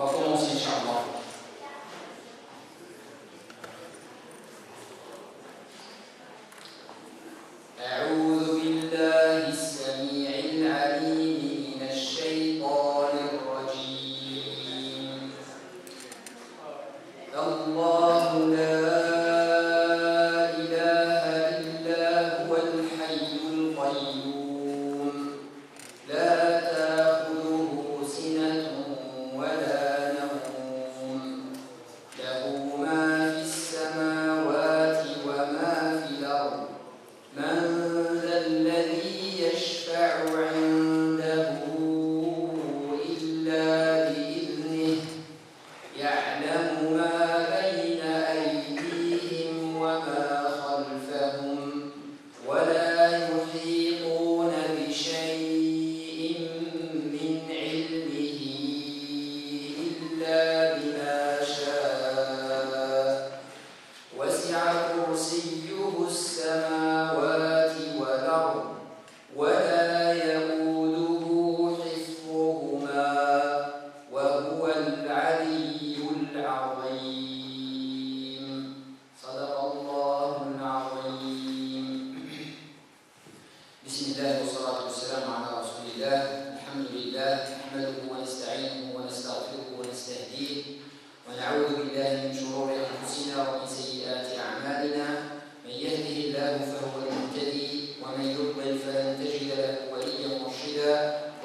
On va commencer, Inch'Allah. أعوذ بالله السميع العليم من الشيطان الرجيم. الله لا إله إلا هو الحي القيوم لا تأخذه سنة ولا نوم له ما في السماوات وما في الأرض من ذا الذي يشفع عنده إلا بإذنه يعلم ما بين أيديهم وما خلفهم ولا يحيطون بشيء من علمه إلا بما شاء وسع كرسيه السماوات والأرض ولا يئوده حفظهما وهو العلي العظيم. صدق الله العظيم. بسم الله والصلاة والسلام على رسول الله. الحمد لله نحمده ونستعينه ونستغفره ونستهديه ونعوذ بالله من شرور أنفسنا ومن سيئات أعمالنا. من يهده الله فهو المهتدي ومن يضلل فلن تجد له وليا مرشدا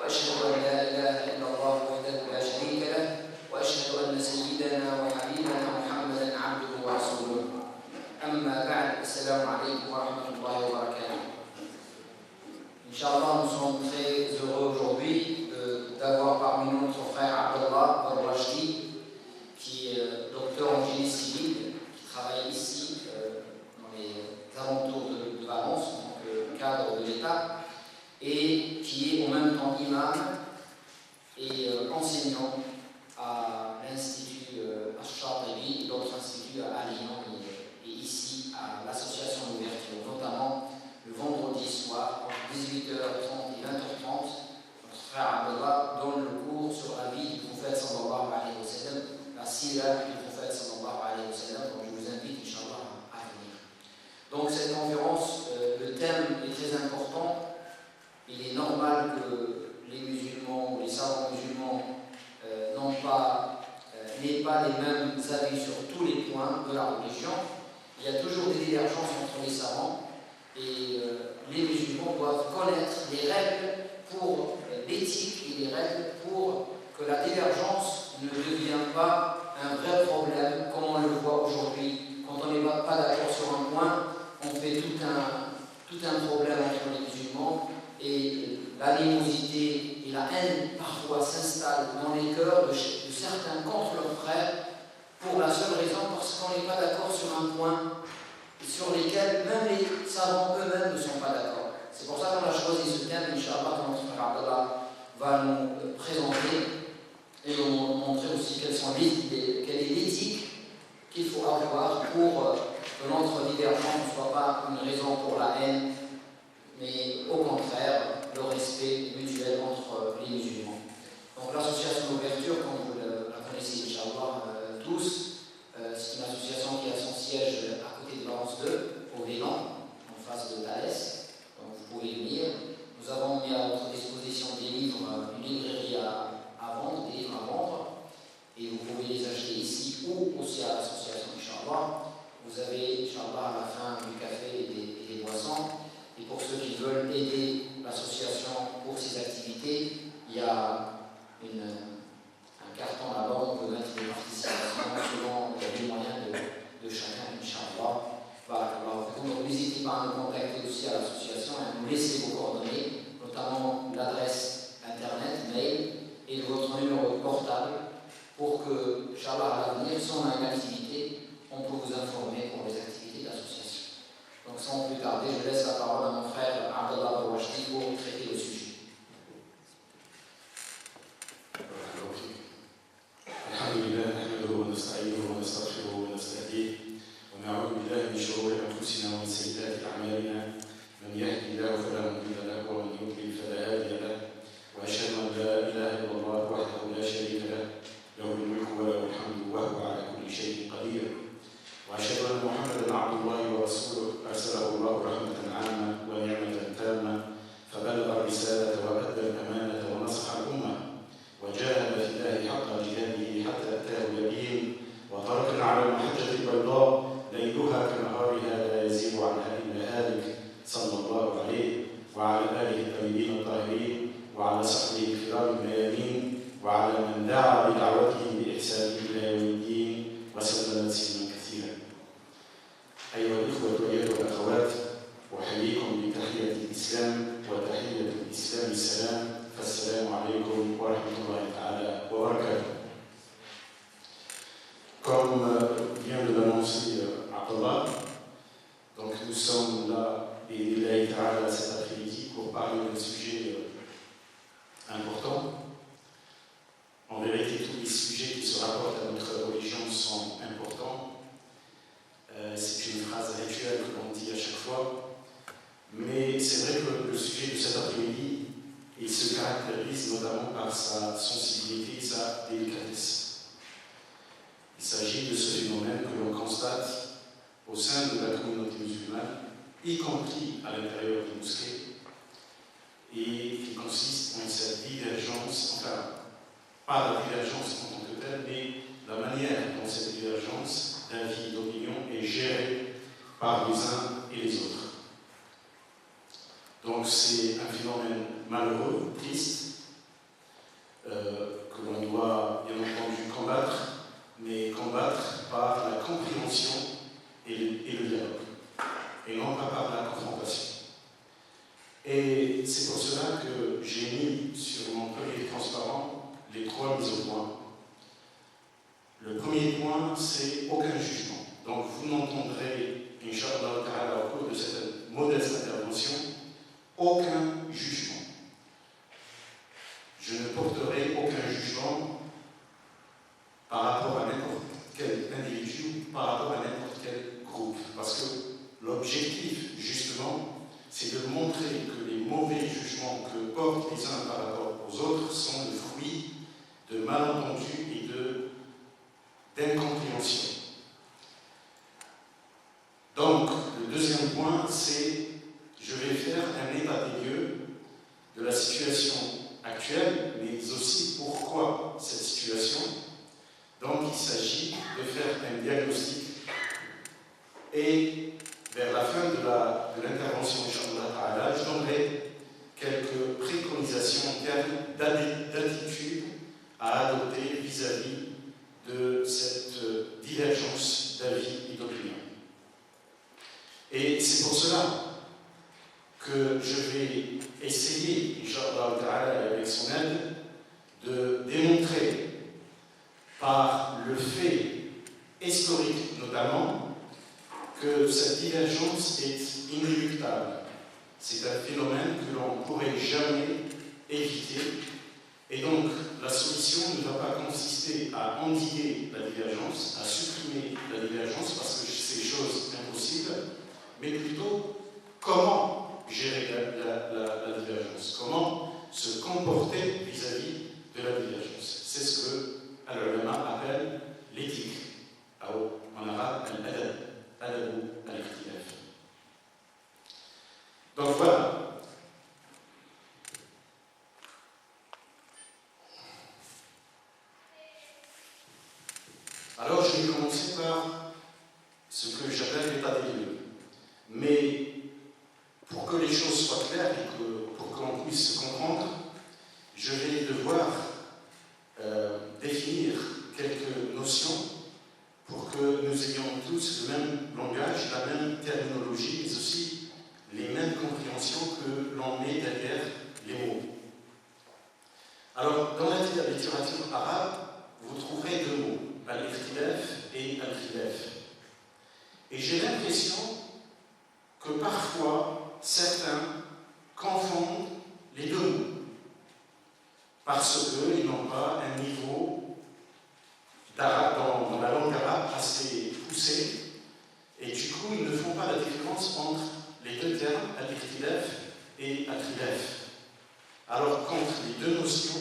وأشهد أن لا إله إلا الله وحده لا شريك له وأشهد أن سيدنا وحبيبنا محمدا عبده ورسوله. أما بعد السلام عليكم ورحمة الله وبركاته. Inch'Allah, nous sommes très heureux aujourd'hui d'avoir parmi nous notre frère Abdallah Al-Rashdi, qui est docteur en génie civil, qui travaille ici dans les alentours de Valence, en tant que cadre de l'État, et qui est en même temps imam et enseignant à l'Institut Ash-Shatibi et d'autres instituts à Lyon et ici à l'association d'ouverture, notamment le vendredi soir entre 18h30 et 20h30. Notre frère Abdallah donne le cours sur la vie du prophète sallallahu alayhi wa sallam, la sira du prophète sallallahu alayhi wa sallam, donc je vous invite Inch'Allah à venir. Donc cette conférence, le thème est très important. Il est normal que les musulmans ou les savants musulmans n'aient pas les mêmes avis sur tous les points de la religion. Il y a toujours des divergences entre les savants et les musulmans doivent connaître les règles pour l'éthique et les règles pour que la divergence ne devienne pas un vrai problème comme on le voit aujourd'hui. Quand on n'est pas d'accord sur un point, on fait tout un problème entre les musulmans et l'animosité et la haine parfois s'installent dans les cœurs de certains contre leurs frères pour la seule raison parce qu'on n'est pas d'accord sur un point sur lesquels même les savants eux-mêmes ne sont pas d'accord. C'est pour ça qu'on a choisi ce thème, Inch'Allah, que notre frère Abdallah va nous présenter et nous montrer aussi quelle est l'éthique qu'il faut avoir pour que notre divergence ne soit pas une raison pour la haine, mais au contraire, le respect mutuel entre les musulmans. Donc l'association d'ouverture, comme vous la connaissez, Inch'Allah, tous, c'est une association qui a son siège à côté de Valence 2, au Vélan, en face de Thalès. Donc vous pouvez venir. Nous avons mis à votre disposition des livres, une librairie à vendre, des livres à vendre, et vous pouvez les acheter ici ou aussi à l'association, Inch'Allah. Vous avez, Inch'Allah, à la fin du café et des boissons. Et pour ceux qui veulent aider l'association pour ses activités, il y a un carton là-bas où on peut mettre des participations selon les moyens de chacun, Inch'Allah. Donc n'hésitez pas à nous contacter aussi à l'association et à nous laisser vos coordonnées, notamment l'adresse internet, mail et votre numéro de portable pour que, Inch'Allah, à l'avenir, si on a une activité, on peut vous informer pour les activités de l'association. Donc sans plus tarder, je laisse la parole à mon frère Abdallah Al-Rashdi pour traiter le sujet. Alhamdulillah, nahmaduhu wa nasta'inuhu wa nastaghfiruhu wa nastahdihi wa na'udhu billahi min shururi anfusina wa min sayyiati a'malina. Man yahdihillahu fala mudilla lahu wa man yudlil fala hadiya lahu. Wa ashhadu an la ilaha illallah wahdahu la sharika lahu. بإحسان إلى يوم الدين وسلم تسليما كثيرا. أيها الإخوة وأيها الأخوات، أحييكم بتحية الإسلام، وتحية الإسلام السلام، فالسلام عليكم ورحمة الله تعالى وبركاته. Comme vient de l'annoncer Abdallah, donc nous sommes là et là cet après-midi pour parler d'un sujet important. En vérité, tous les sujets qui se rapportent à notre religion sont importants. C'est une phrase rituelle que l'on dit à chaque fois. Mais c'est vrai que le sujet de cet après-midi, il se caractérise notamment par sa sensibilité et sa délicatesse. Il s'agit de ce phénomène que l'on constate au sein de la communauté musulmane, y compris à l'intérieur des mosquées, et qui consiste en cette divergence, enfin, pas la divergence en tant que telle, mais la manière dont cette divergence d'avis, d'opinion est gérée par les uns et les autres. Donc c'est un phénomène malheureux, triste, que l'on doit bien entendu combattre, mais combattre par la compréhension et le dialogue, et non pas par la confrontation. Et c'est pour cela que j'ai mis sur mon premier transparent les 3 mises au point. Le premier point, c'est aucun jugement. Donc vous n'entendrez, Inch'Allah Ta'ala, au cours de cette modeste intervention, aucun jugement. Je ne porterai aucun jugement par rapport à n'importe quel individu, par rapport à n'importe quel groupe. Parce que l'objectif, justement, c'est de montrer que les mauvais jugements que portent les uns par rapport aux autres sont le fruit de malentendus et d'incompréhension. Donc, le deuxième point, c'est je vais faire un état des lieux de la situation actuelle, mais aussi pourquoi cette situation. Donc, il s'agit de faire un diagnostic et vers la fin de l'intervention, Inch'Allah, je donnerai quelques préconisations en termes d'attitude à adopter vis-à-vis de cette divergence d'avis et d'opinion. Et c'est pour cela que je vais essayer, Inch'Allah, avec son aide, de démontrer par le fait historique notamment que cette divergence est inéluctable. C'est un phénomène que l'on ne pourrait jamais éviter. Et donc, la solution ne va pas consister à endiguer la divergence, à supprimer la divergence, parce que c'est chose impossible, mais plutôt comment gérer la divergence, comment se comporter vis-à-vis de la divergence. C'est ce que al-ulama appelle l'éthique, en arabe al-adab, al-adab al-ikhtilaf. Donc voilà. Alors je vais commencer par ce que j'appelle l'état des lieux. Mais pour que les choses soient claires et pour qu'on puisse se comprendre, je vais devoir définir quelques notions pour que nous ayons tous le même langage, la même terminologie, mais aussi les mêmes compréhensions que l'on met derrière les mots. Alors, dans la littérature arabe, vous trouverez 2 mots, al-ikhtilaf et al-khilaf. Et j'ai l'impression que parfois, certains confondent les 2 mots, parce qu'ils n'ont pas un niveau d'arabe, dans la langue arabe assez poussé, et du coup, ils ne font pas la différence entre les 2 termes, al-ikhtilaf et al-khilaf. Alors qu'entre les 2 notions,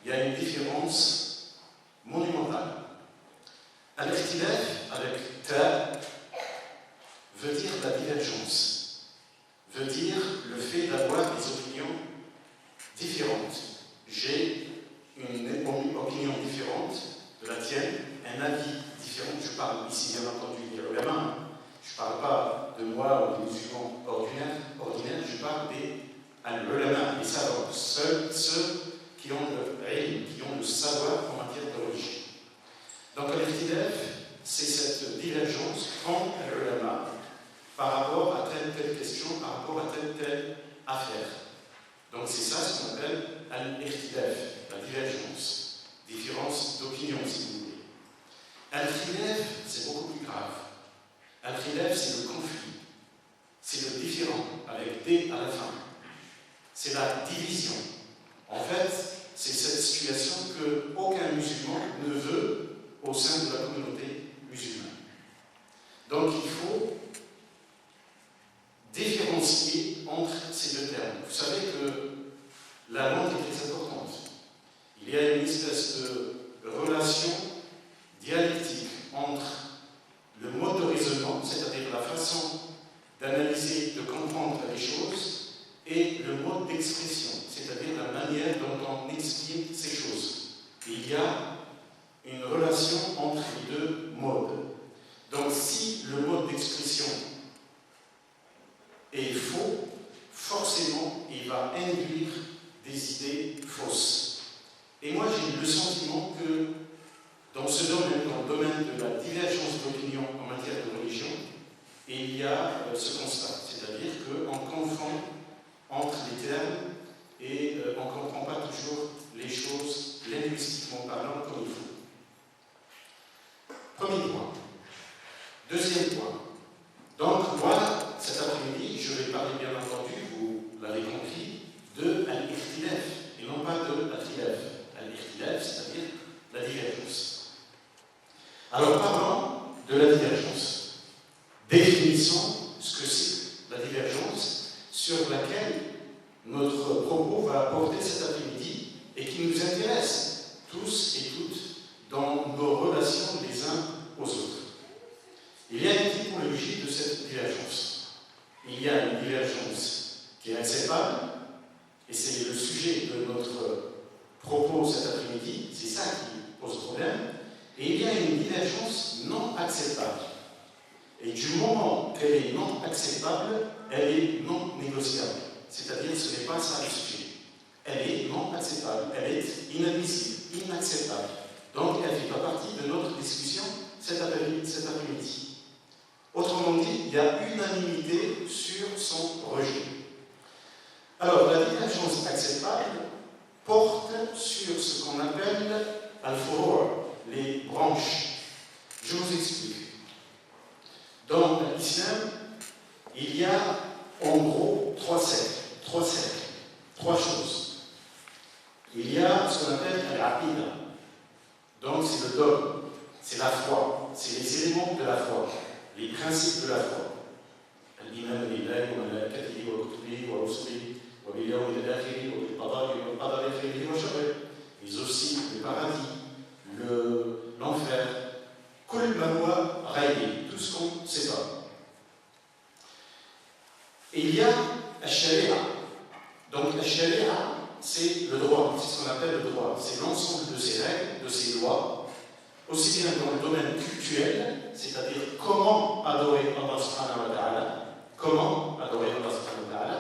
il y a une différence monumentale. Al-ikhtilaf, avec ta, veut dire la divergence, veut dire le fait d'avoir des opinions différentes. J'ai une opinion différente de la tienne, un avis différent. Je parle ici bien entendu des ulama. Je ne parle pas de moi ou des musulmans ordinaires, je parle des ulama, les savants, ceux qui ont le ilm, qui ont le savoir en matière de religion. Donc l'ikhtilaf, c'est cette divergence entre les ulama par rapport à telle question, par rapport à telle affaire. Donc c'est ça ce qu'on appelle al-ikhtilaf, la divergence, différence d'opinion si vous voulez. Al-khilaf, c'est beaucoup plus grave. Al-khilaf, c'est le conflit, c'est le différent, avec D à la fin. C'est la division. En fait, c'est cette situation qu'aucun musulman ne veut au sein de la communauté musulmane. Donc il faut différencier entre ces deux termes. Vous savez que la langue est très importante. Il y a une espèce de relation dialectique entre le mode de raisonnement, c'est-à-dire la façon d'analyser, de comprendre les choses, et le mode d'expression, c'est-à-dire la manière dont on exprime ces choses. Et il y a une relation entre les deux modes. Donc si le mode d'expression est faux, forcément il va induire des idées fausses. Et moi j'ai le sentiment que dans ce domaine, dans le domaine de la divergence d'opinion en matière de religion, il y a ce constat, c'est-à-dire qu'on confond entre les termes et on ne comprend pas toujours les choses linguistiquement parlant comme il faut. Premier point. Deuxième point. Donc, moi, cet après-midi, je vais parler, bien entendu, vous l'avez compris, de al-ikhtilaf, et non pas de al-khilaf. Al-ikhtilaf, c'est-à-dire la divergence. Alors, parlons de la divergence. Définissons ce que c'est la divergence sur laquelle notre propos va porter cet après-midi et qui nous intéresse tous et toutes dans nos relations les uns aux autres. Il y a une typologie de cette divergence. Il y a une divergence qui est acceptable, et c'est le sujet de notre propos cet après-midi, c'est ça qui pose problème, et il y a une divergence non acceptable. Et du moment qu'elle est non acceptable, elle est non négociable. C'est-à-dire, ce n'est pas ça le sujet. Elle est non acceptable, elle est inadmissible, inacceptable. Donc, elle ne fait pas partie de notre discussion cet après-midi. Autrement dit, il y a unanimité sur son rejet. Alors, la divergence acceptable porte sur ce qu'on appelle al-furu', les branches. Je vous explique. Dans l'islam, il y a en gros trois cercles, trois choses. Il y a ce qu'on appelle al-aqida. Donc c'est le dogme, c'est la foi, c'est les éléments de la foi, les principes de la foi. Al-iman billahi wa malaikatihi wa kutubihi wa rusulihi wa bil yawmil akhir wa bil qada'i wal qadari khayrihi wa sharrihi. Mais aussi le paradis, l'enfer, kul ma huwa ghaybi, tout ce qu'on ne sait pas. Et il y a al-sharia. Donc al-sharia, c'est le droit, c'est ce qu'on appelle le droit. C'est l'ensemble de ces règles, de ces lois, aussi bien dans le domaine cultuel, c'est-à-dire comment adorer Allah subhanahu wa ta'ala, comment adorer Allah subhanahu wa ta'ala,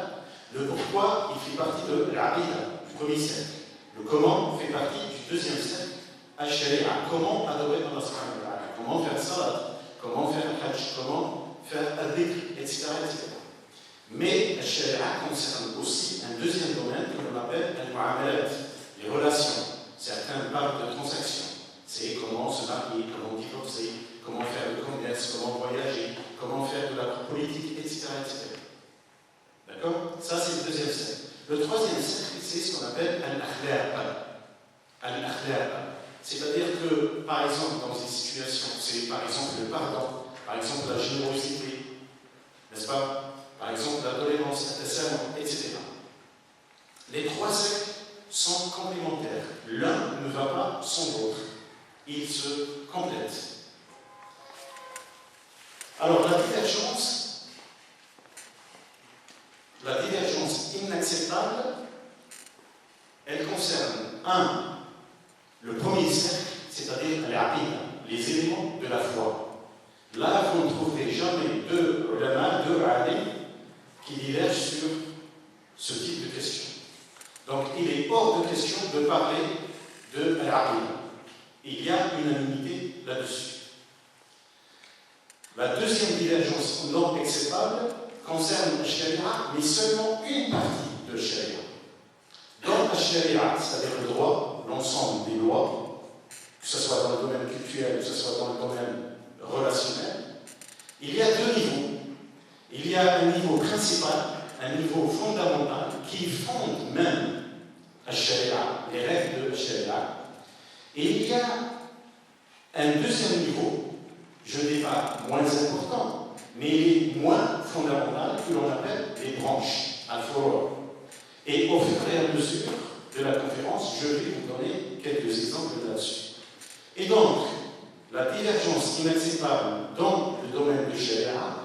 le pourquoi il fait partie de l'aqida, du premier cercle. Le comment fait partie du deuxième cercle, al-sharia, comment adorer Allah subhanahu wa ta'ala, comment faire salat, comment faire hajj, comment faire al-dhikr, etc., etc. Mais la sharia concerne aussi un deuxième domaine que l'on appelle al-mu'amalat, les relations. Certains parlent de transactions. C'est comment se marier, comment divorcer, comment faire le commerce, comment voyager, comment faire de la politique, etc., etc. D'accord? Ça, c'est le deuxième cercle. Le troisième cercle, c'est ce qu'on appelle al-akhlaq. Al-akhlaq. C'est-à-dire que, par exemple, dans des situations, c'est par exemple le pardon, par exemple la générosité, n'est-ce pas? Par exemple, la tolérance, la testament, etc. Les trois cercles sont complémentaires. L'un ne va pas sans l'autre. Ils se complètent. Alors, la divergence inacceptable, elle concerne le premier cercle, c'est-à-dire les éléments de la foi. Là, vous ne trouverez jamais deux ulama, deux alim, qui divergent sur ce type de question. Donc, il est hors de question de parler de l'aqida. Il y a unanimité là-dessus. La deuxième divergence non acceptable concerne la sharia, mais seulement une partie de la sharia. Dans la sharia, c'est-à-dire le droit, l'ensemble des lois, que ce soit dans le domaine culturel, que ce soit dans le domaine relationnel, il y a deux niveaux. Il y a un niveau principal, un niveau fondamental qui fonde même la sharia, les règles de la sharia. Et il y a un deuxième niveau, je ne dis pas moins important, mais il est moins fondamental, que l'on appelle les branches, al-furu'. Et au fur et à mesure de la conférence, je vais vous donner quelques exemples là-dessus. Et donc, la divergence inacceptable dans le domaine du sharia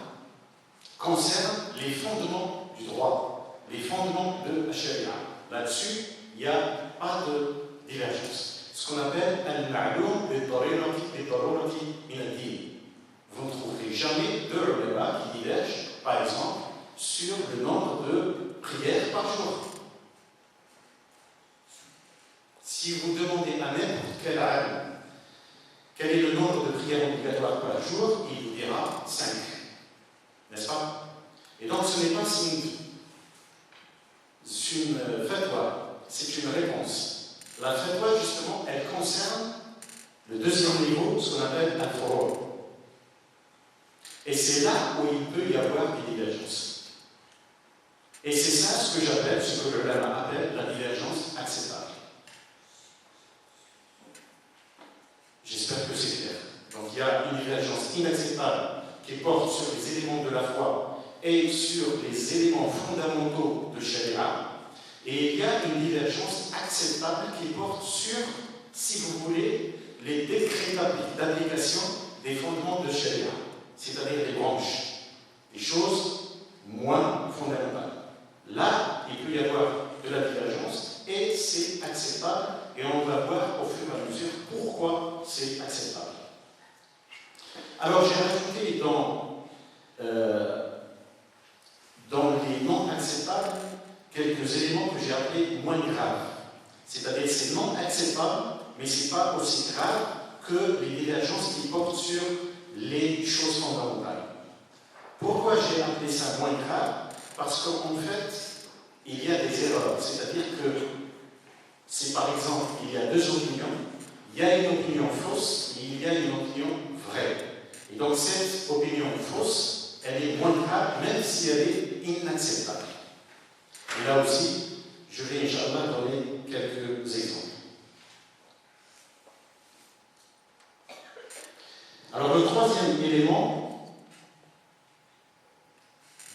concerne les fondements du droit, les fondements de la sharia. Là-dessus, il n'y a pas de divergence. Ce qu'on appelle al-ma'loum bi-darurati min ad-din. Vous ne trouverez jamais deux ulama qui divergent, par exemple, sur le nombre de prières par jour. Si vous demandez à n'importe quel alim quel est le nombre de prières obligatoires par jour, il vous dira 5. N'est-ce pas? Et donc ce n'est pas une fatwa, c'est une réponse. La fatwa, justement, elle concerne le deuxième niveau, ce qu'on appelle al-furu'. Et c'est là où il peut y avoir des divergences. Et c'est ça ce que j'appelle, ce que le lama appelle la divergence acceptable. J'espère que c'est clair. Donc il y a une divergence inacceptable qui porte sur les éléments de la foi et sur les éléments fondamentaux de sharia. Et il y a une divergence acceptable qui porte sur, si vous voulez, les décrets d'application des fondements de sharia, c'est-à-dire les branches, les choses moins fondamentales. Là, il peut y avoir de la divergence et c'est acceptable et on va voir au fur et à mesure pourquoi c'est acceptable. Alors j'ai rajouté dans les non acceptables quelques éléments que j'ai appelés moins graves. C'est-à-dire c'est non acceptable, mais ce n'est pas aussi grave que les divergences qui portent sur les choses fondamentales. Pourquoi j'ai appelé ça moins grave? Parce qu'en fait, il y a des erreurs. C'est-à-dire que si par exemple il y a deux opinions, il y a une opinion fausse et il y a une opinion vraie. Et donc cette opinion fausse, elle est moins grave même si elle est inacceptable. Et là aussi, je vais Inch'Allah donner quelques exemples. Alors le troisième élément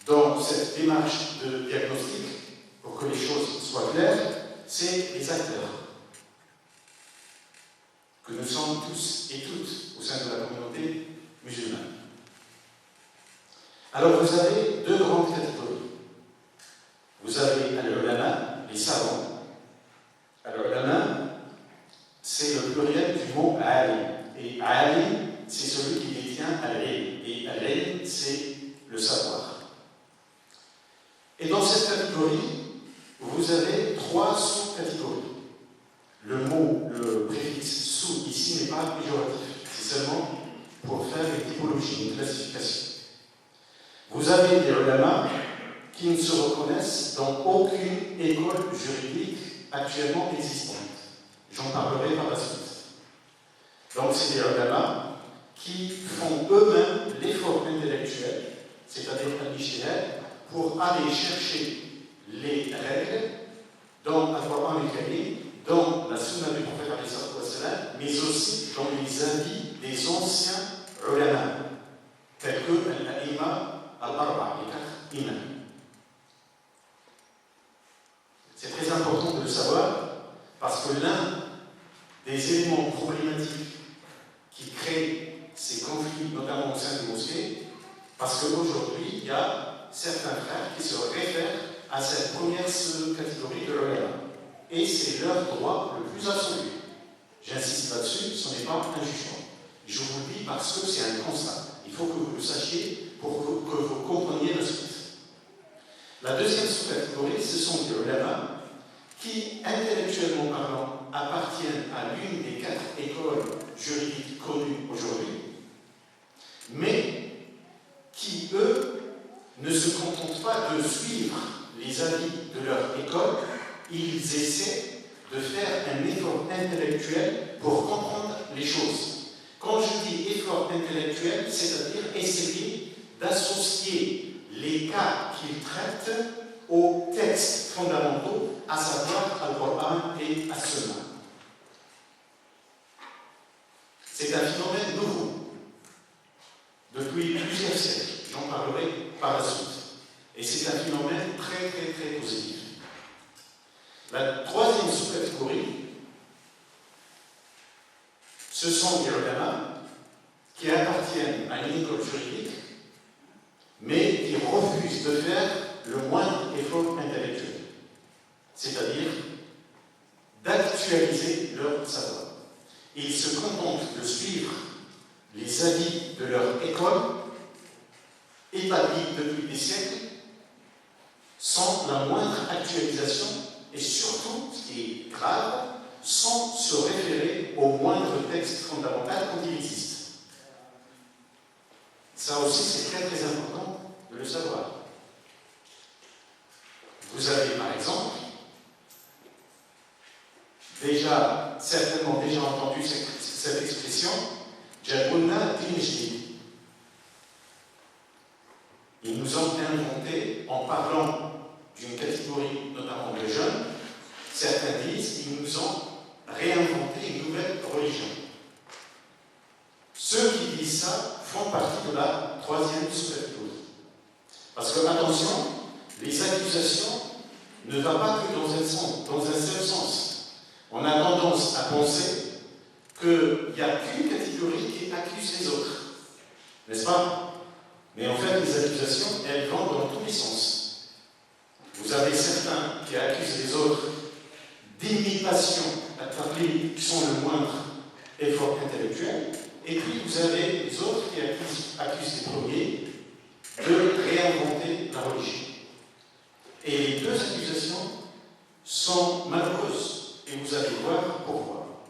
dans cette démarche de diagnostic, pour que les choses soient claires, c'est les acteurs. Que nous sommes tous et toutes au sein de la communauté musulmane. Alors vous avez deux grandes catégories. Vous avez al-ulama, les savants. Al-ulama, c'est le pluriel du mot alim. Et alim, c'est celui qui détient al-ilm. Et al-ilm, c'est le savoir. Et dans cette catégorie, vous avez trois sous-catégories. Le préfixe sous ici n'est pas péjoratif, c'est seulement pour faire une typologie, une classification. Vous avez des ulama qui ne se reconnaissent dans aucune école juridique actuellement existante. J'en parlerai par la suite. Donc c'est des ulama qui font eux-mêmes l'effort intellectuel, c'est-à-dire l'ijtihad, pour aller chercher les règles dans le Coran al-Karim, dans la sunna du prophète, mais aussi dans les avis des anciens ulama, tels que al-A'imma al-Arba, les 4 imams. C'est très important de le savoir, parce que l'un des éléments problématiques qui créent ces conflits, notamment au sein des mosquées, parce qu'aujourd'hui, il y a certains frères qui se réfèrent à cette première catégorie de l'ulama. Et c'est leur droit le plus absolu. J'insiste là-dessus, ce n'est pas un jugement. Je vous le dis parce que c'est un constat. Il faut que vous le sachiez pour que vous compreniez la suite. La deuxième sous-catégorie, ce sont des ulama qui, intellectuellement parlant, appartiennent à l'une des 4 écoles juridiques connues aujourd'hui. les avis de leur école, ils essaient de faire un effort intellectuel pour comprendre les choses. Quand je dis effort intellectuel, c'est-à-dire essayer d'associer les cas qu'ils traitent aux textes fondamentaux, à savoir Al-Qur'an et As-Sunnah. C'est un phénomène nouveau, depuis plusieurs siècles. J'en parlerai par la suite. Et c'est un phénomène très, très, très positif. La troisième sous-catégorie, ce sont les ulama qui appartiennent à une école juridique, mais qui refusent de faire le moindre effort intellectuel, c'est-à-dire d'actualiser leur savoir. Ils se contentent de suivre les avis de leur école, établis depuis des siècles, sans la moindre actualisation et surtout, ce qui est grave, sans se référer au moindre texte fondamental quand il existe. Ça aussi, c'est très très important de le savoir. Vous avez par exemple certainement déjà entendu cette expression, Jabulna din jdid. Ils nous ont inventé, en parlant d'une catégorie notamment de jeunes, certains disent qu'ils nous ont réinventé une nouvelle religion. Ceux qui disent ça font partie de la troisième sous-catégorie. Parce que, attention, les accusations ne vont pas que dans un seul sens. On a tendance à penser qu'il n'y a qu'une catégorie qui accuse les autres. N'est-ce pas? Mais en fait, les accusations, elles vont dans tous les sens. Vous avez certains qui accusent les autres d'imitation, qui sont le moindre effort intellectuel, et puis vous avez les autres qui accusent les premiers de réinventer la religion. Et les deux accusations sont malheureuses, et vous allez voir pourquoi.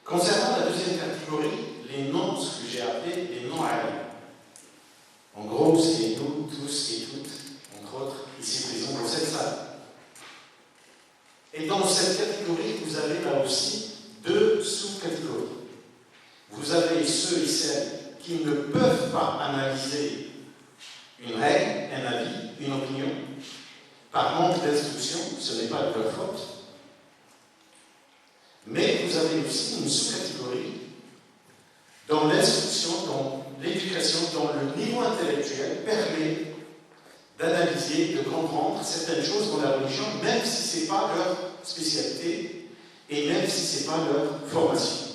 Concernant la deuxième catégorie, les noms, ce que j'ai appelé les noms arabes. En gros, c'est nous, tous et toutes, entre autres, ici présents dans cette salle. Et dans cette catégorie, vous avez là aussi deux sous-catégories. Vous avez ceux et celles qui ne peuvent pas analyser une règle, un avis, une opinion, par manque d'instruction, ce n'est pas de leur faute. Mais vous avez aussi une sous-catégorie dans l'instruction, dans l'éducation, dans le niveau intellectuel, permet d'analyser, de comprendre certaines choses dans la religion, même si ce n'est pas leur spécialité et même si ce n'est pas leur formation.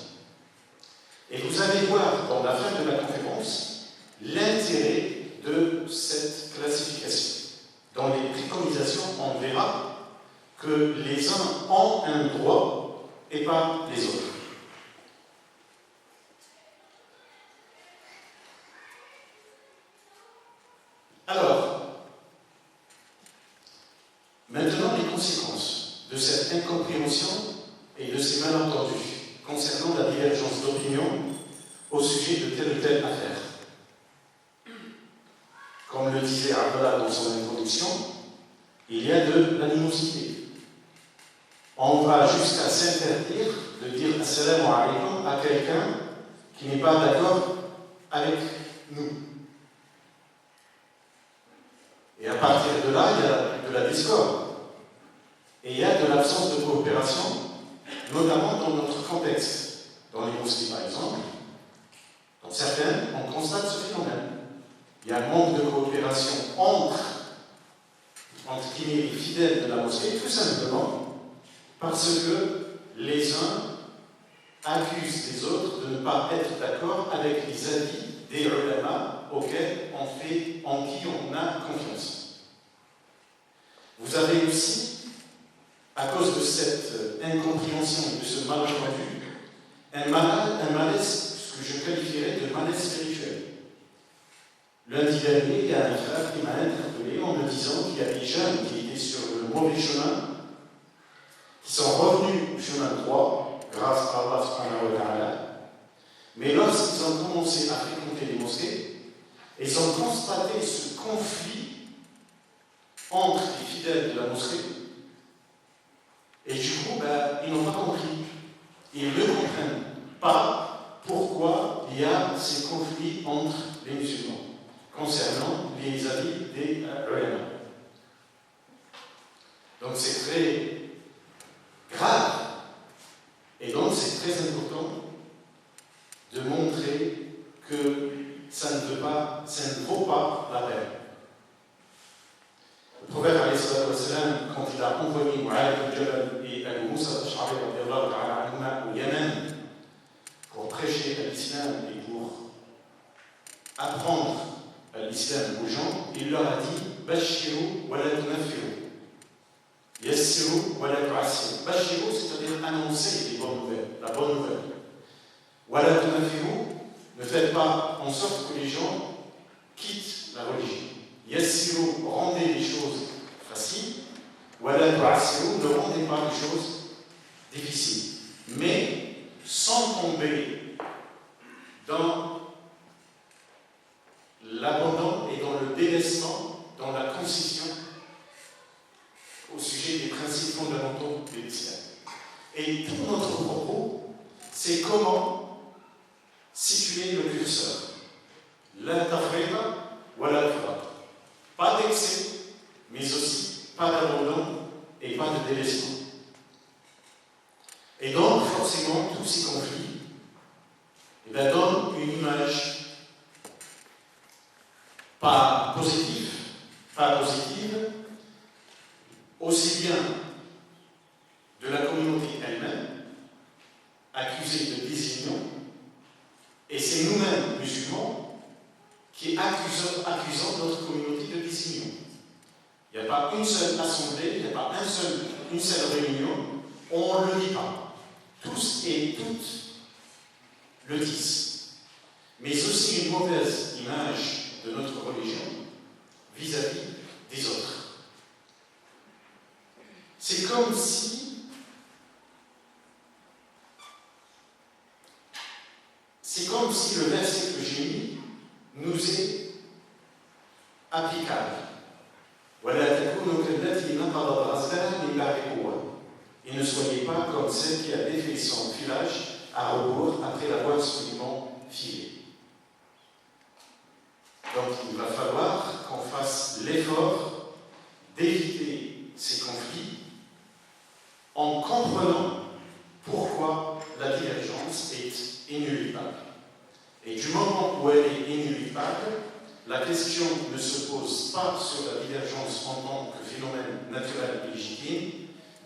Et vous allez voir dans la fin de la conférence l'intérêt de cette classification. Dans les préconisations, on verra que les uns ont un droit et pas les autres. Alors, maintenant les conséquences de cette incompréhension et de ces malentendus concernant la divergence d'opinion au sujet de telle ou telle affaire. Comme le disait Abdallah dans son introduction, il y a de l'animosité. On va jusqu'à s'interdire de dire assalamu alaykum à quelqu'un qui n'est pas d'accord avec nous. Et à partir de là, il y a de la discorde. Et il y a de l'absence de coopération, notamment dans notre contexte. Dans les mosquées, par exemple, dans certaines, on constate ce phénomène. Il y a un manque de coopération entre les fidèles de la mosquée, tout simplement parce que les uns accusent les autres de ne pas être d'accord avec les avis des ulama auxquels en qui on a confiance. Vous avez aussi, à cause de cette incompréhension, de ce malentendu, un malaise, ce que je qualifierais de malaise spirituel. Lundi dernier, il y a un frère qui m'a interpellé en me disant qu'il y a des jeunes qui étaient sur le mauvais chemin, qui sont revenus au chemin droit, grâce à Allah subhanahu wa ta'ala. Mais lorsqu'ils ont commencé à fréquenter les mosquées, ils ont constaté ce conflit entre les fidèles de la mosquée, et du coup, ils n'ont pas compris. Ils ne comprennent pas pourquoi il y a ces conflits entre les musulmans concernant les avis des ulama. Donc c'est très grave, et donc c'est très important de montrer que ça ne vaut pas la peine. Le prophète, quand il a envoyé Mu'adh ibn Jabal et Abu Moussa al-Ash'ari au Yémen pour prêcher l'islam et pour apprendre l'islam aux gens, il leur a dit Bashiru wa la tunaffiru, Yassiru wa la tu'assiru. Bashiru, c'est-à-dire annoncer les bonnes nouvelles, la bonne nouvelle. Wa la tunaffiru, ne faites pas en sorte que les gens quittent la religion. Yassiru, rendez les choses faciles. Wala tu'assiru, ne rendez pas les choses difficiles. Mais sans tomber dans l'abandon et dans le délaissement, dans la concession au sujet des principes fondamentaux de l'islam. Et tout notre propos, c'est comment situer le curseur. La tafrida wa la ifrat. Pas d'excès, mais aussi pas d'abandon et pas de délaissement. Et donc, forcément, tous ces conflits donnent une image pas positive, aussi bien de la communauté elle-même, accusée de désunion, et c'est nous-mêmes, musulmans, qui accusons notre communauté de désunion. Il n'y a pas une seule assemblée, il n'y a pas une seule réunion, on ne le dit pas. Tous et toutes le disent. Mais aussi une mauvaise image de notre religion vis-à-vis des autres. C'est comme si le verset que j'ai mis nous est applicable. Et ne soyez pas comme celle qui a défait son filage à rebours après l'avoir solidement filé. Donc il va falloir qu'on fasse l'effort d'éviter ces conflits en comprenant pourquoi la divergence est inéluctable. Et du moment où elle est inéluctable, la question ne se pose pas sur la divergence en tant que phénomène naturel et légitime,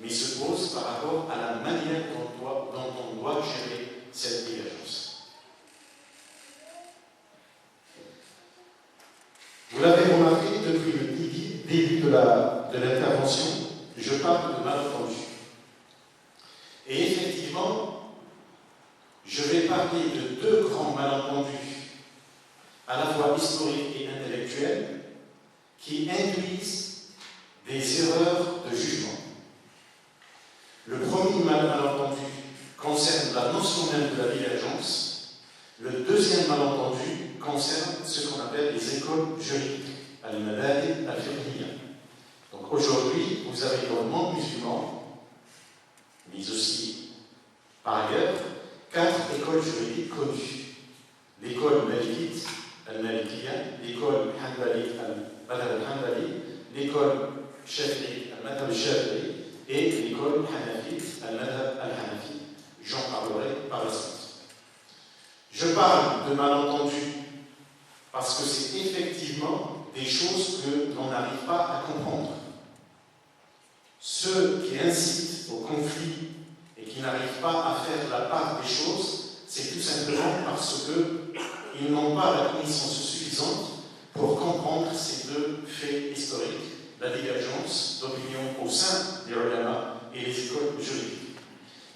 mais se pose par rapport à la manière dont on doit gérer cette divergence. Vous l'avez remarqué depuis le début de l'intervention, je parle de malentendu. Et effectivement, je vais parler de deux grands malentendus, à la fois historiques et intellectuels, qui induisent des erreurs de jugement. Le premier malentendu concerne la notion même de la divergence. Le deuxième malentendu concerne ce qu'on appelle les écoles juridiques, al-madahib al-fiqhiyya. Donc aujourd'hui, vous avez dans le monde musulman, mais aussi par ailleurs, 4 écoles juridiques connues. L'école malikite, al-malikiyya, l'école hanbalite, al-madhab al-hanbali, l'école shafi'ite, al-madhab al-shafi'i, et l'école hanafite, al-madhab al-hanafi. J'en parlerai par la suite. Je parle de malentendus parce que c'est effectivement des choses que l'on n'arrive pas à comprendre. Ceux qui incitent au conflit et qui n'arrivent pas à faire la part des choses, c'est tout simplement parce qu'ils n'ont pas la connaissance suffisante pour comprendre ces deux faits historiques, la divergence d'opinion au sein des ulama et les écoles juridiques.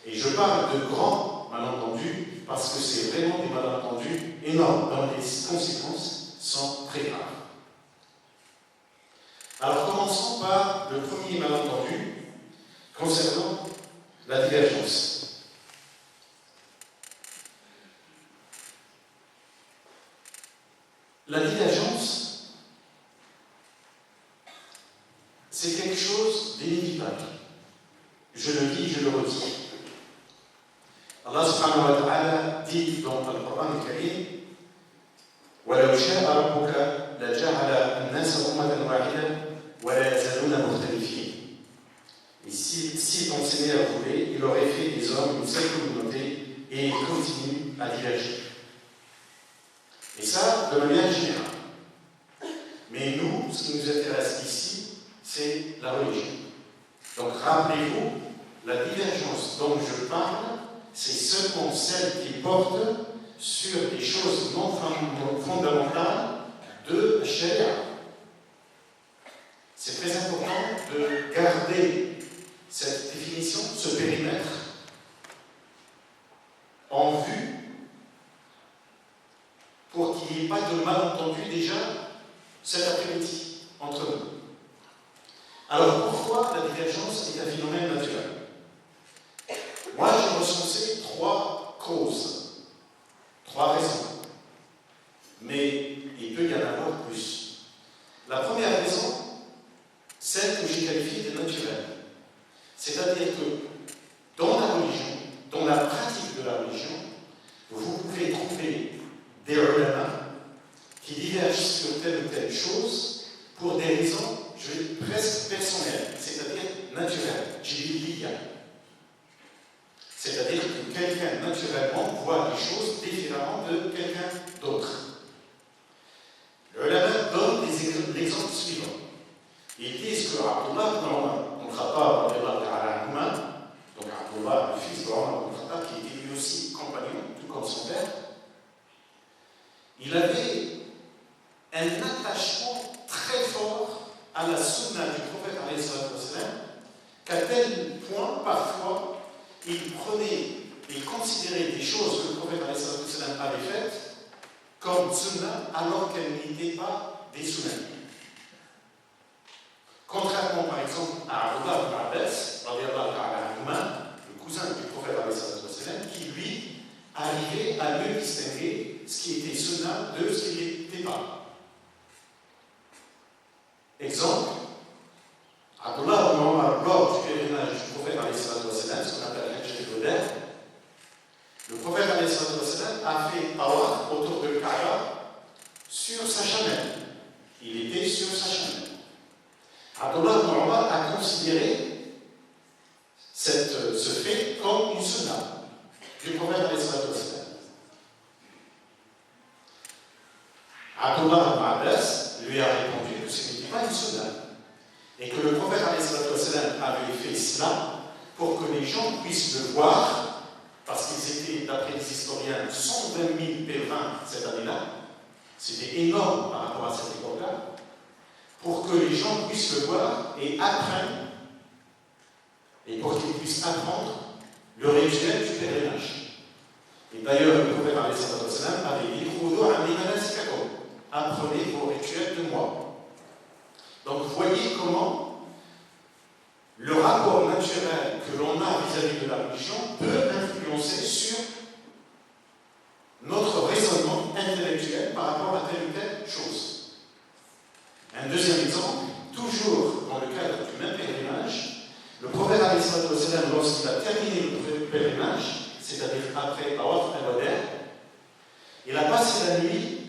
Et je parle de grands malentendus parce que c'est vraiment des malentendus énormes dont les conséquences sont très graves. Alors commençons par le premier malentendu concernant la divergence. La divergence, dit dans le Coran al-Karim وَلَوْ شَاءَ رَبُّكَ لَجَعَلَ النَّاسَ أُمَّةً وَاحِدَةً وَلَا يَزَالُونَ مُخْتَلِفِينَ. Et si ton Seigneur voulait, il aurait fait des hommes une seule communauté et ils continuent à diverger. Et ça, de manière générale. Mais nous, ce qui nous intéresse ici, c'est la religion. Donc rappelez-vous, la divergence dont je parle, c'est seulement celle qui porte sur des choses non fondamentales de la Sharia. C'est très important de garder cette définition, ce périmètre, en vue pour qu'il n'y ait pas de malentendu déjà cet après-midi entre nous. Alors pourquoi la divergence est un phénomène naturel? Moi j'ai recensé 3 causes, 3 raisons, mais il peut y en avoir plus. La première raison, celle que j'ai qualifiée de naturelle, c'est-à-dire que dans la religion, dans la pratique de la religion, vous pouvez trouver des ulama qui divergent sur telle ou telle chose pour des raisons presque personnelles, c'est-à-dire naturelles, jibiliya. C'est-à-dire que quelqu'un naturellement voit les choses différemment de quelqu'un d'autre. Le ulama donne l'exemple suivant. Ils disent que Abdullah ibn Omar, donc Abdullah, le fils d'Omar ibn Khattab, qui était lui aussi compagnon, tout comme son père, il avait un attachement très fort à la sunna du prophète alayhi salatu wassalam, qu'à tel point, parfois, il prenait et considérait des choses que le prophète alayhi salatu wassalam avait faites comme sunna alors qu'elles n'étaient pas des sunna. Contrairement par exemple à Abdullah ibn Abbas, le cousin du prophète alayhi salatu wassalam, qui lui arrivait à mieux distinguer ce qui était sunna de ce qui n'était pas. Exemple, Abdullah ibn Omar, lors du pèlerinage du prophète alayhi salatu wassalam, ce qu'on appelle Hajj al-Wada, le prophète alayhi salatu wassalam a fait tawaf autour de Kaaba sur sa chamelle. Il était sur sa chamelle. Abdullah ibn Omar a considéré ce fait comme une sunna du prophète alayhi salatu wassalam. Abdullah ibn Abbas lui a répondu que ce n'était pas une sunna et que le prophète alayhi salatu wassalam avait fait cela pour que les gens puissent le voir, parce qu'ils étaient, d'après les historiens, 120 000 pèlerins cette année-là. C'était énorme par rapport à cette époque-là. Pour que les gens puissent le voir et apprennent, et pour qu'ils puissent apprendre le rituel du pèlerinage. Et d'ailleurs, le prophète alayhi salatu wassalam avait dit apprenez vos rituels de moi. Donc vous voyez comment le rapport naturel que l'on a vis-à-vis de la religion peut influencer sur notre raisonnement intellectuel par rapport à telle ou telle chose. Un deuxième exemple, toujours dans le cadre du même pèlerinage, le prophète alayhi salatu wassalam, lorsqu'il a terminé le pèlerinage, c'est-à-dire après Tawaf al-Wada, il a passé la nuit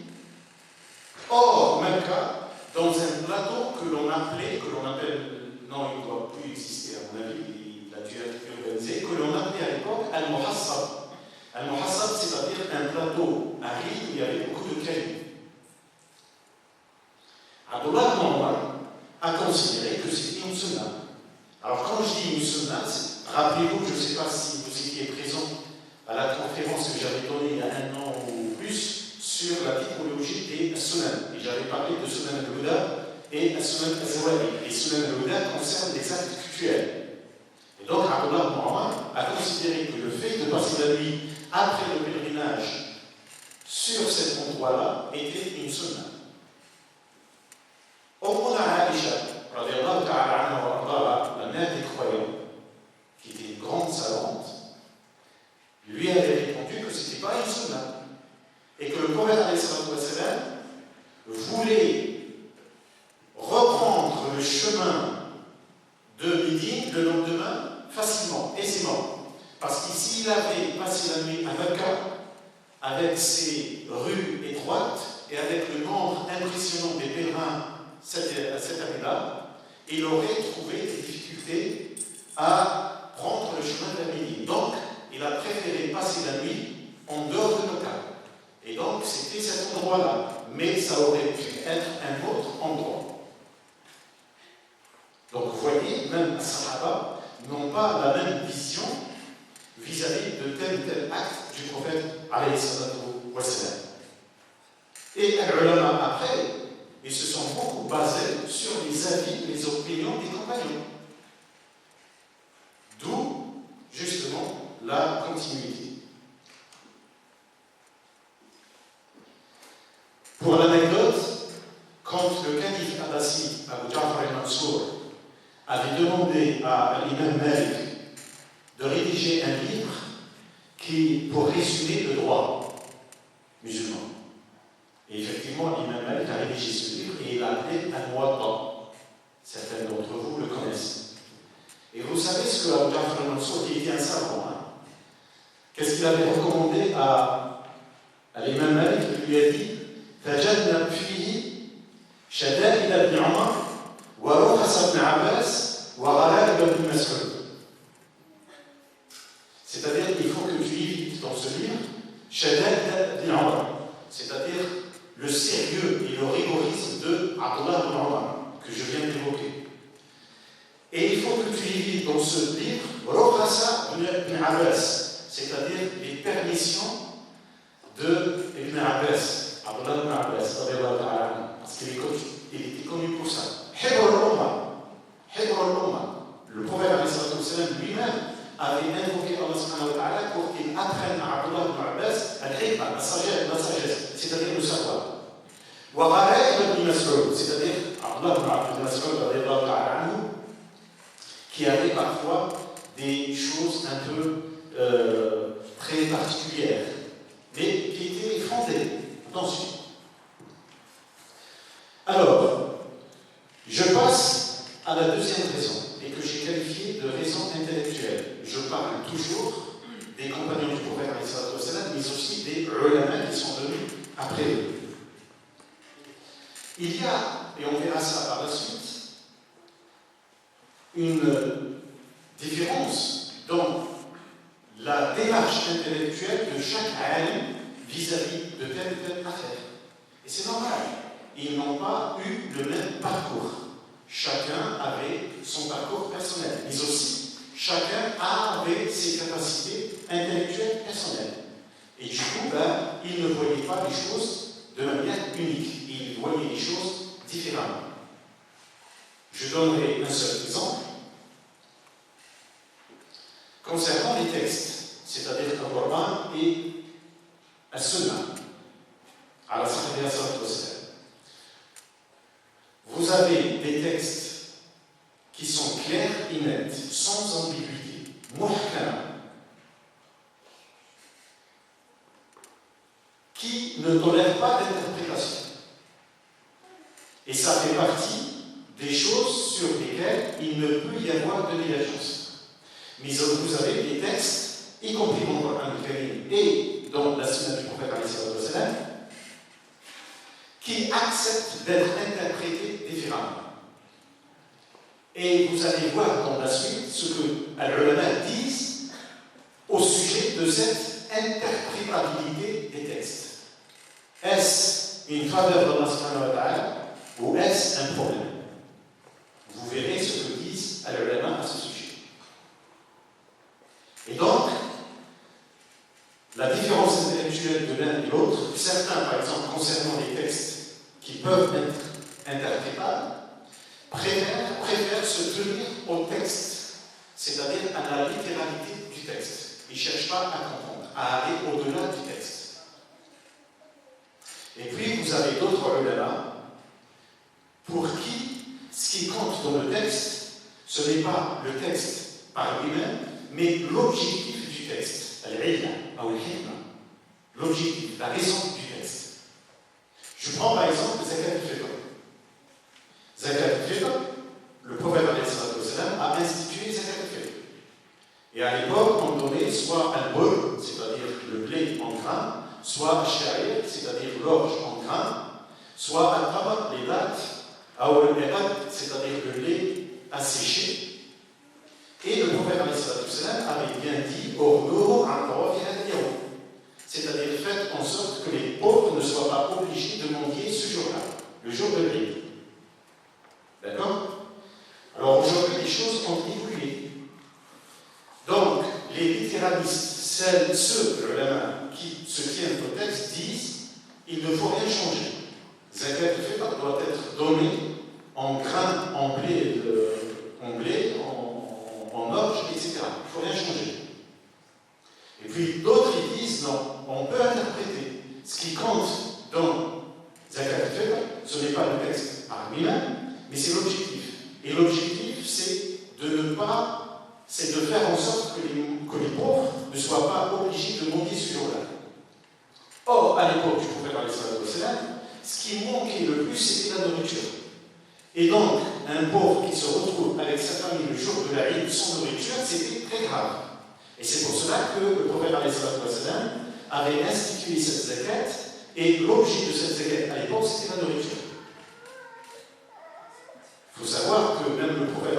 hors Mecca dans un plateau que l'on appelle, non, il ne doit plus exister à mon avis, il a dû être urbanisé, que l'on appelait à l'époque Al-Muhassab. Al-Muhassab, c'est-à-dire un plateau aride où il y avait beaucoup de cailloux. Abdullah ibn Omar a considéré que c'était une sunna. Alors quand je dis une sunna, rappelez-vous, je ne sais pas si vous étiez présent à la conférence que j'avais donnée il y a 1 an ou plus sur la typologie des sunan. Et j'avais parlé de sunan al-Huda et sunan al-Zawadi. Les sunan al-Huda concernent les actes cultuels. Et donc Abdullah ibn Omar a considéré que le fait de passer la nuit après le pèlerinage sur cet endroit-là était une sunna. Ummuna Aïcha, radiyallahu ta'ala anha wa ardaha, la mère des croyants, qui était une grande savante, lui avait répondu que ce n'était pas une sunna. Et que le prophète alayhi salatu wassalam voulait reprendre le chemin de Médine le lendemain facilement, aisément. Parce que s'il avait passé la nuit à Mecca, avec ses rues étroites et avec le nombre impressionnant des pèlerins cette année-là, il aurait trouvé des difficultés à prendre le chemin de la Médine. Donc, il a préféré passer la nuit en dehors de Mecca. Et donc, c'était cet endroit-là. Mais ça aurait pu être un autre endroit. Donc, vous voyez, même les Sahaba n'ont pas la même vision vis-à-vis de tel ou tel acte du prophète, alayhi salatu wa salam. Et les ulama, après, ils se sont beaucoup basés sur les avis, les opinions des compagnons. D'où, justement, la continuité. Pour l'anecdote, quand le calife abbasside, Abu Ja'far al-Mansour, avait demandé à l'imam Malik de rédiger un livre pour résumer le droit musulman. Et effectivement, l'imam Malik a rédigé ce livre et il l'a appelé Al-Muwatta. Certains d'entre vous le connaissent. Et vous savez ce que Abu Ja'far al-Mansour, qui était un savant, qu'est-ce qu'il avait recommandé à l'imam Malik? Il lui a dit فجدنا فيه شدائد ابن عمر ورخص ابن عباس وغرائب ابن مسعود. C'est-à-dire qu'il faut que tu évites dans ce livre شدائد ابن عمر, c'est-à-dire le sérieux et le rigorisme de Abdullah ibn Omar que je viens d'évoquer. Et il faut que tu évites dans ce livre رخص ابن عباس, c'est-à-dire les permissions de Ibn Abbas. Abdullah ibn Abbas, parce qu'il était connu pour ça. Hibr al-Umma, le prophète lui-même avait invoqué Allah subhanahu wa ta'ala pour qu'il apprenne à Abdullah ibn Abbas al-Hikma, la sagesse, c'est-à-dire le savoir. Wa Gharaib ibn Mas'ud, c'est-à-dire Abdullah ibn Mas'ud, qui avait parfois des choses un peu très particulières, mais qui étaient fondées. Attention. Alors, je passe à la deuxième raison, et que j'ai qualifiée de raison intellectuelle. Je parle toujours des compagnons du prophète, mais aussi des ulama qui sont venus après eux. Il y a, et on verra ça par la suite, une différence dans la démarche intellectuelle de chaque alim vis-à-vis de telle ou telle affaire. Et c'est normal, ils n'ont pas eu le même parcours. Chacun avait son parcours personnel, mais aussi chacun avait ses capacités intellectuelles personnelles. Et du coup, ils ne voyaient pas les choses de manière unique, ils voyaient les choses différemment. Je donnerai un seul exemple. Concernant les textes, c'est-à-dire le Coran et As-Sunnah, ala sahbihi salatu wassalam. Vous avez des textes qui sont clairs et nets, sans ambiguïté, muhkama, qui ne tolèrent pas d'interprétation. Et ça fait partie des choses sur lesquelles il ne peut y avoir de divergence. Mais vous avez des textes, y compris dans le Coran al-Karim et dans la sunna du prophète qui acceptent d'être interprétés différemment. Et vous allez voir dans la suite ce que les ulama disent au sujet de cette interprétabilité des textes. Est-ce une faveur d'Allah subhanahu wa ta'ala ou est-ce un problème? Vous verrez ce que disent les ulama à ce sujet. Et donc, la différence intellectuelle de l'un et de l'autre, certains, par exemple, concernant les textes qui peuvent être interprétables, préfèrent se tenir au texte, c'est-à-dire à la littéralité du texte. Ils ne cherchent pas à comprendre, à aller au-delà du texte. Et puis, vous avez d'autres ulama pour qui ce qui compte dans le texte, ce n'est pas le texte par lui-même, mais l'objectif du texte. L'objectif, la raison du texte. Je prends par exemple le zakat al-fitr. Zakat al-fitr, le prophète a institué zakat al-fitr. Et à l'époque, on donnait soit un bol, c'est-à-dire le blé en grain, soit الشعير, c'est-à-dire l'orge en grains, soit التمر, les dattes, أو العقد, c'est-à-dire le lait asséché. Et le prophète avait bien dit c'est-à-dire faites en sorte que les pauvres ne soient pas obligés de mendier ce jour-là, le jour de l'Eid. D'accord? Alors aujourd'hui, les choses ont évolué. Donc, les littéralistes, ceux qui se tiennent au texte, disent il ne faut rien changer. Zakat al-Fitr doit être donné en grains, en blé, en orge, etc. Il ne faut rien changer. Et puis d'autres ils disent non, on peut interpréter. Ce qui compte dans Zakat al-Fitr, ce n'est pas le texte par lui-même, mais c'est l'objectif. Et l'objectif, c'est de faire en sorte que les pauvres ne soient pas obligés de mendier ce jour-là. Or, à l'époque du prophète, ce qui manquait le plus, c'était la nourriture. Et donc, un pauvre qui se retrouve avec sa famille le jour de la Eid sans nourriture, c'était très grave. Et c'est pour cela que le prophète avait institué cette zakat, et l'objet de cette zakat à l'époque, c'était la nourriture. Il faut savoir que même le prophète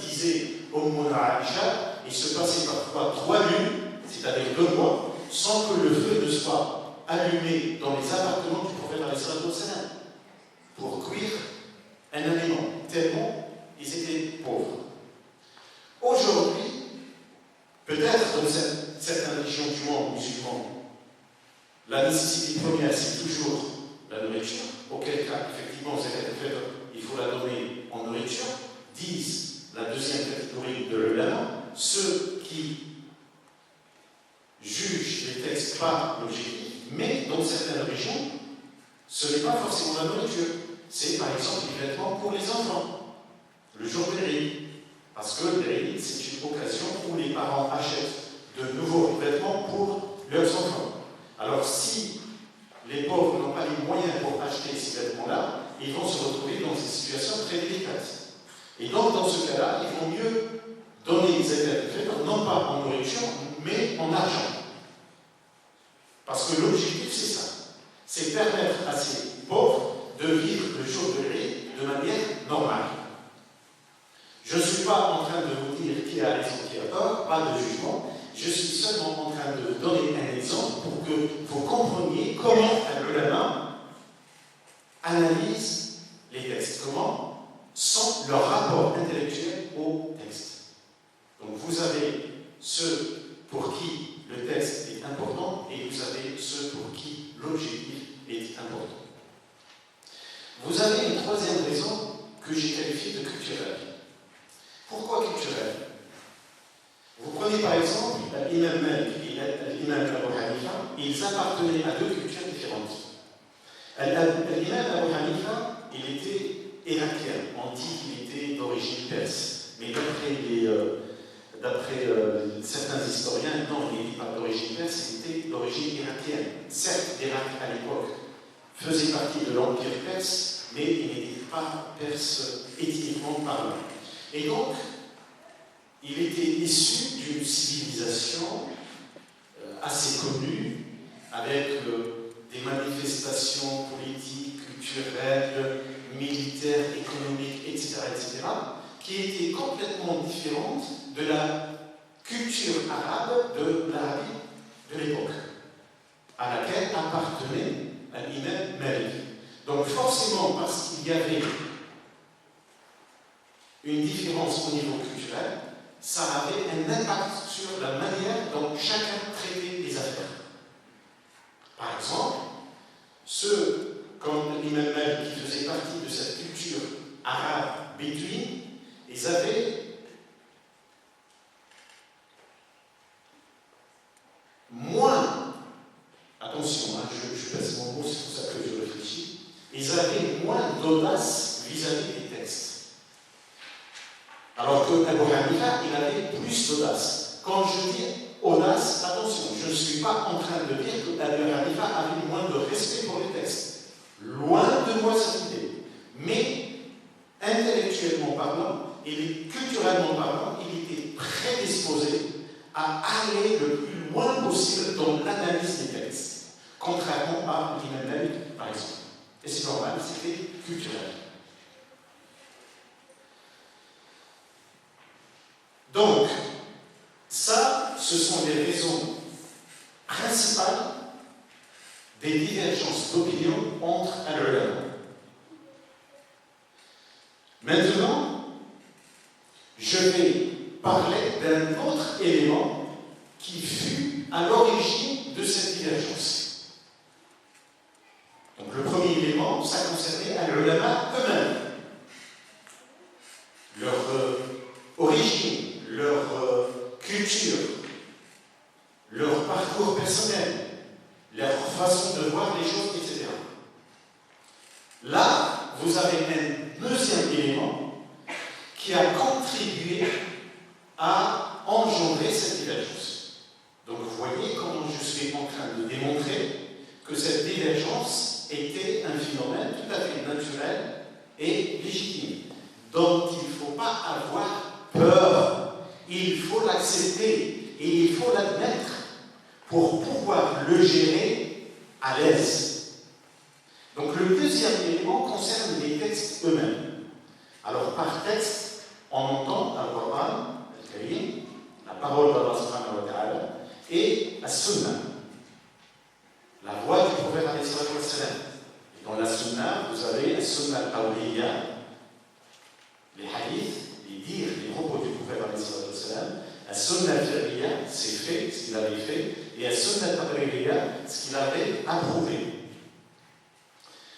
disait au Mouna Aïcha, il se passait parfois 3 nuits, c'est-à-dire 2 mois, sans que le feu ne soit allumé dans les appartements du prophète pour cuire un aliment, tellement ils étaient pauvres. Aujourd'hui, peut-être dans certaines régions du monde musulman, la nécessité première, c'est toujours la nourriture, auquel cas, effectivement, il faut la donner en nourriture, disent la deuxième catégorie de l'ulama, ceux qui jugent les textes par l'objectif, mais dans certaines régions, ce n'est pas forcément la nourriture. C'est par exemple les vêtements pour les enfants, le jour de l'Eid. Parce que l'Eid, c'est une occasion où les parents achètent de nouveaux vêtements pour leurs enfants. Alors si les pauvres n'ont pas les moyens pour acheter ces vêtements-là, ils vont se retrouver dans une situation très délicate. Et donc dans ce cas-là, il vaut mieux donner les aides non pas en nourriture, mais en argent. Parce que l'objectif, c'est ça. C'est permettre à ces pauvres de vivre le jour de l'Eid de manière normale. Je ne suis pas en train de vous dire qui a raison, qui a tort, pas de jugement. Je suis seulement en train de vous donner un exemple pour que vous compreniez comment l'ulama analyse les textes. Comment? Sans leur rapport intellectuel au texte. Donc vous avez ceux pour qui le texte est important et vous avez ceux pour qui l'objectif est important. Vous avez une troisième raison que j'ai qualifiée de culturelle. Pourquoi culturelle? Vous prenez par exemple l'imam Malik et l'imam Abu Hanifa, ils appartenaient à 2 cultures différentes. L'imam Abu Hanifa, il était irakien, on dit qu'il était d'origine perse, mais d'après certains historiens, non, il n'était pas d'origine perse, il était d'origine irakienne. Certes, l'Irak à l'époque faisait partie de l'Empire perse, mais il n'était pas perse ethniquement parlant. Et donc, il était issu d'une civilisation assez connue, avec des manifestations politiques, culturelles, militaires, économiques, etc., qui étaient complètement différentes de la culture arabe de l'Arabie de l'époque, à laquelle appartenait l'imam Malik. Donc forcément, parce qu'il y avait une différence au niveau culturel, ça avait un impact sur la manière dont chacun traitait les affaires. Par exemple, ceux comme l'imam Malik qui faisaient partie de cette culture arabe bédouine, ils avaient moins, attention, je passe mon mot, c'est pour ça que je réfléchis, ils avaient moins d'audace vis-à-vis des textes. Alors que Abu Hanifa, il avait plus d'audace. Quand je dis audace, attention, je ne suis pas en train de dire que Abu Hanifa avait moins de respect pour les textes. Loin de moi cette idée. Mais, intellectuellement parlant, et culturellement parlant, il était prédisposé à aller le plus loin possible dans l'analyse des textes. contrairement à l'imam Malik, par exemple. Et c'est normal, c'était culturel. Donc, ça, ce sont les raisons principales des divergences d'opinion entre al-ulama. Maintenant, je vais parler d'un autre élément qui fut à l'origine de cette divergence. Donc le premier élément, ça concernait al-ulama eux-mêmes. Leur origine, leur culture, leur parcours personnel, leur façon de voir les choses, etc. Là, vous avez un deuxième élément qui a contribué à engendrer cette divergence. Donc vous voyez comment je suis en train de démontrer que cette divergence était un phénomène tout à fait naturel et légitime, dont il ne faut pas avoir peur, il faut l'accepter et il faut l'admettre pour pouvoir le gérer à l'aise. Donc le deuxième élément concerne les textes eux-mêmes. Alors par texte, on entend le Coran, al-Karim, la parole d'Allah subhanahu wa ta'ala, et la sunna, la voix du prophète alayhi salatu wa salam. Et dans la sunna, vous avez la sunna al-qawliya, les hadiths, les dires, les propos du prophète alayhi salatu wa salam. La sunna al-fi'liya, c'est fait, ce qu'il avait fait, et la sunna al-taqririya, ce qu'il avait approuvé.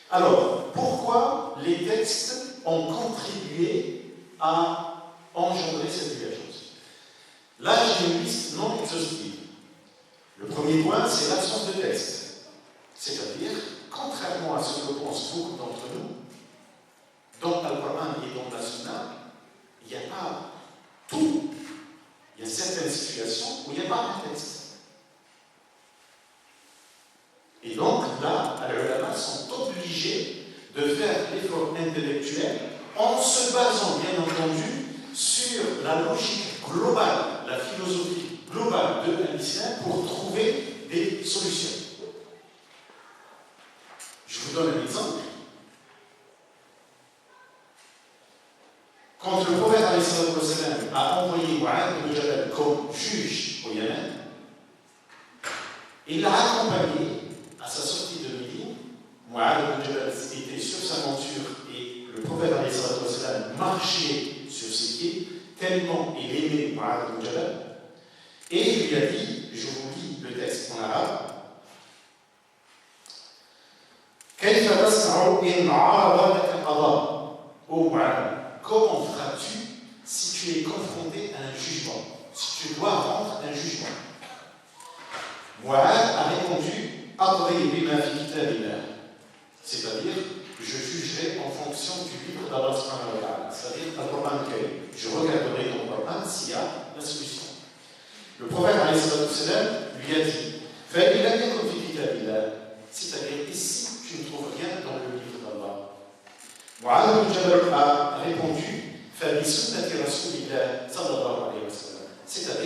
Alors, pourquoi les textes ont contribué à engendrer cette divergence? Là, j'ai une liste non exhaustive. Le premier point, c'est l'absence de texte. C'est-à-dire, contrairement à ce que pensent beaucoup d'entre nous, dans le Coran et dans la Sunna, il n'y a pas tout. Il y a certaines situations où il n'y a pas un texte. Et donc, là, les ulama sont obligés de faire l'effort intellectuel en se basant, bien entendu, sur la logique globale, la philosophie globale de l'islam pour trouver des solutions. Je vous donne un exemple. Quand le prophète a envoyé Mu'adh ibn Jabal comme juge au Yémen, il l'a accompagné à sa sortie de Médine. Mu'adh ibn Jabal était sur sa monture et le prophète marchait sur ses pieds tellement il aimait Mu'adh ibn Jabal. Et il lui a dit, je vous lis le texte en arabe, كيف تصنع إن عرض لك قضاء؟ Ô Mu'adh, comment feras-tu si tu es confronté à un jugement, si tu dois rendre un jugement? Mu'adh a répondu, c'est-à-dire, je jugerai en fonction du livre d'Allah subhanahu wa ta'ala, c'est-à-dire le Coran Karim. Je regarderai dans le Coran s'il y a la solution. Le prophète lui a dit, c'est-à-dire ici, tu ne trouves rien dans le livre d'Allah. Mu'adh ibn Jabal a répondu, c'est-à-dire,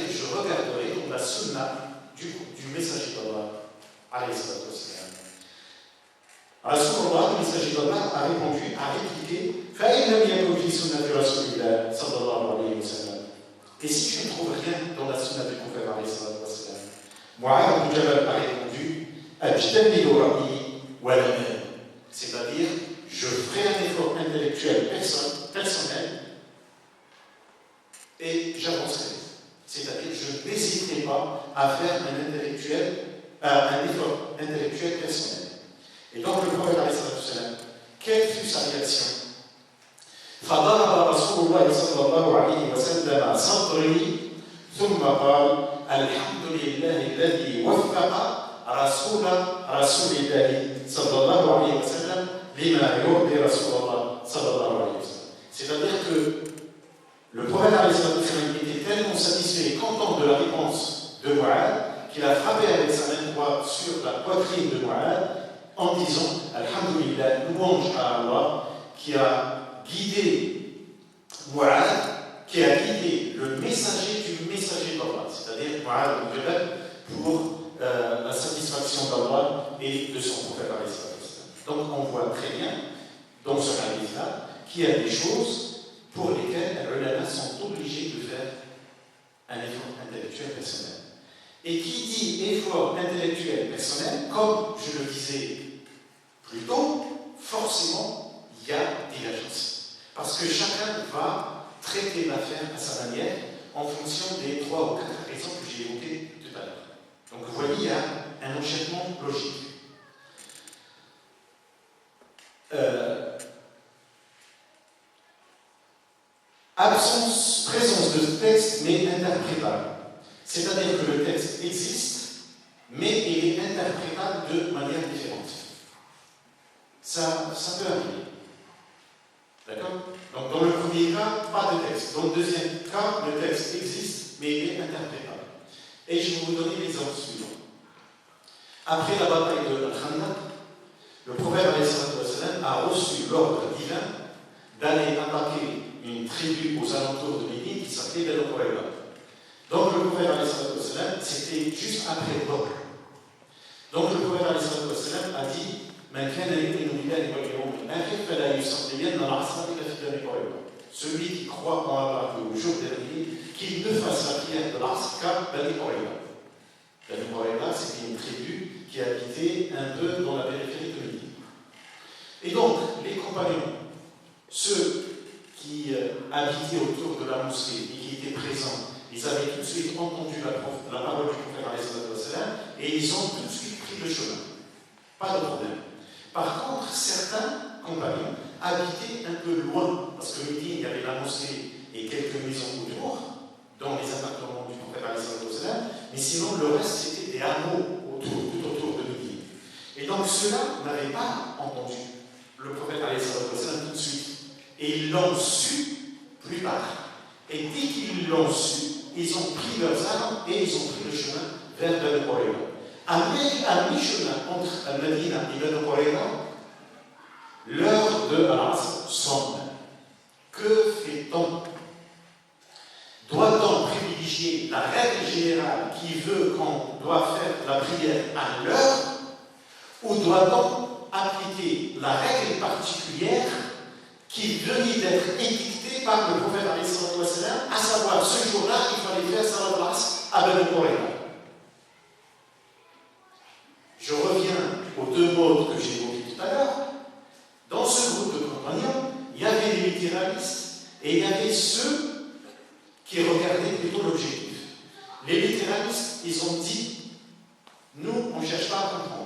je regarderai dans la sunna du messager d'Allah. Rasulullah, le messager d'Allah, a répondu, a répliqué, et si tu ne trouves rien dans la sunna du prophète, Mu'adh ibn Jabal a répondu, c'est-à-dire, je ferai un effort intellectuel personnel et j'avancerai. C'est-à-dire, je n'hésiterai pas à faire un effort intellectuel personnel. Et donc, le prophète, quelle fut sa réaction? فضرب رسول الله صلى الله عليه وسلم صدري ثم قال الحمد لله الذي وفق رسول الله صلى الله عليه وسلم لما يرضي رسول الله صلى الله عليه وسلم. C'est-à-dire que le prophète était tellement satisfait et content de la réponse de Mu'adh qu'il a frappé avec sa main droite sur la poitrine de Mu'adh en disant Alhamdulillah, louange à Allah qui a guidé Mu'adh, qui a guidé le messager du messager d'Allah, c'est-à-dire Mu'adh ibn Jabal, pour la satisfaction d'Allah et de son prophète. Donc on voit très bien dans ce hadith-là qu'il y a des choses pour lesquelles les ulama sont obligés de faire un effort intellectuel personnel. Et qui dit effort intellectuel personnel, comme je le disais plus tôt, forcément il y a divergence. Parce que chacun va traiter l'affaire à sa manière en fonction des 3 ou 4 raisons que j'ai évoquées tout à l'heure. Donc vous voyez, il y a un enchaînement logique. Présence de texte, mais interprétable. C'est-à-dire que le texte existe, mais il est interprétable de manière différente. Ça peut arriver. D'accord? Donc dans le premier cas, pas de texte. Dans le deuxième cas, le texte existe, mais il est interprétable. Et je vais vous donner l'exemple suivant. Après la bataille de Khandaq, le prophète a reçu l'ordre divin d'aller attaquer une tribu aux alentours de Médine qui s'appelait Banu Qurayza. Donc le prophète c'était juste après Badr. Donc le prophète a dit celui qui croit en Allah au jour dernier, qu'il ne fasse la prière de l'Asr qu'à Banu Qurayza. Banu Qurayza, c'était une tribu qui habitait un peu dans la périphérie de Médine. Et donc, les compagnons, ceux qui habitaient autour de la mosquée et qui étaient présents, ils avaient tout de suite entendu la parole du prophète et ils ont tout de suite pris le chemin. Pas de problème. Par contre, certains compagnons habitaient un peu loin, parce que Médine, il y avait la mosquée et quelques maisons autour, dans les appartements du prophète, mais sinon le reste c'était des hameaux tout autour de Médine. Et donc ceux-là n'avaient pas entendu le prophète tout de suite. Et ils l'ont su plus tard. Et dès qu'ils l'ont su, ils ont pris leurs armes et ils ont pris le chemin vers Banu Qurayza. À mi-chemin entre Al-Madina et Banu Qurayza, l'heure de Al-Asr sonne. Que fait-on? Doit-on privilégier la règle générale qui veut qu'on doit faire la prière à l'heure, ou doit-on appliquer la règle particulière qui venait d'être édictée par le prophète à savoir ce jour-là il fallait faire Salat al-Asr à Banu Qurayza? Je reviens aux 2 modes que j'ai évoqués tout à l'heure. Dans ce groupe de compagnons, il y avait les littéralistes et il y avait ceux qui regardaient plutôt l'objectif. Les littéralistes, ils ont dit, nous, on ne cherche pas à comprendre.